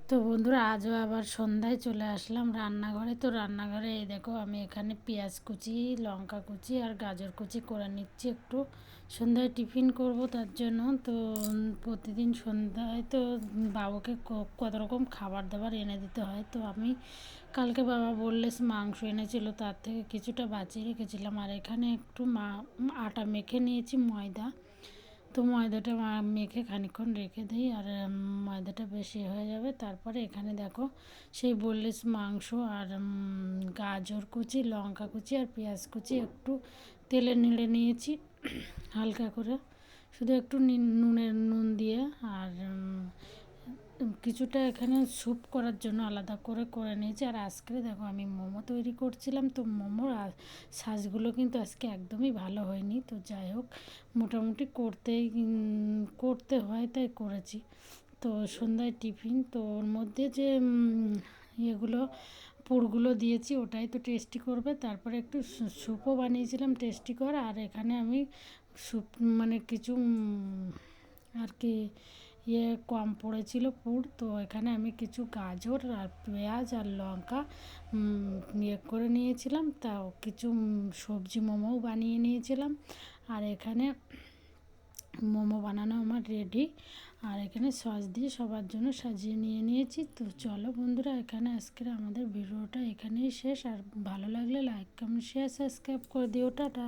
তো বন্ধুরা আজও আবার সন্ধ্যায় চলে আসলাম রান্নাঘরে। তো রান্নাঘরে এই দেখো আমি এখানে পেঁয়াজ কুচি, লঙ্কা কুচি আর গাজর কুচি করে নিচ্ছি। একটু সন্ধ্যায় টিফিন করব তার জন্য। তো প্রতিদিন সন্ধ্যায় তো বাবুকে কত রকম খাবার দাবার এনে দিতে হয়। তো আমি কালকে বাবা বললে মাংস এনেছিল, তার থেকে কিছুটা বাঁচিয়ে রেখেছিলাম। আর এখানে একটু আটা মেখে নিয়েছি, ময়দা। তো ময়দাটা মেখে খানিকক্ষণ রেখে দিই, আর ময়দাটা বেশি হয়ে যাবে। তারপরে এখানে দেখো সেই বললিস মাংস আর গাজর কুচি, লঙ্কা কুচি আর পেঁয়াজ কুচি একটু তেলে নেড়ে নিয়েছি হালকা করে, শুধু একটু নুন দিয়ে। আর কিছুটা এখানে স্যুপ করার জন্য আলাদা করে করে নিয়েছি। আর আজকে দেখো আমি মোমো তৈরি করছিলাম। তো মোমোর সাজগুলো কিন্তু আজকে একদমই ভালো হয়নি। তো যাই হোক, মোটামুটি করতে হয় তাই করেছি। তো সন্ধ্যায় টিফিন, তো ওর মধ্যে যে ইয়েগুলো পুরগুলো দিয়েছি ওটাই তো টেস্টি করবে। তারপরে একটু স্যুপও বানিয়েছিলাম টেস্টি কর। আর এখানে আমি স্যুপ মানে কিছু আর কি কম পড়েছিল পুর, তো এখানে আমি কিছু গাজর আর পেঁয়াজ আর লঙ্কা করে নিয়েছিলাম। তাও কিছু সবজি মোমোও বানিয়ে নিয়েছিলাম। আর এখানে মোমো বানানো আমার রেডি। আর এখানে সস দিয়ে সবার জন্য সাজিয়ে নিয়েছি। তো চলো বন্ধুরা, এখানে আজকের আমাদের ভিডিওটা এখানেই শেষ। আর ভালো লাগলে লাইক, কমেন্ট, শেয়ার, সাবস্ক্রাইব করে দিও। টাটা।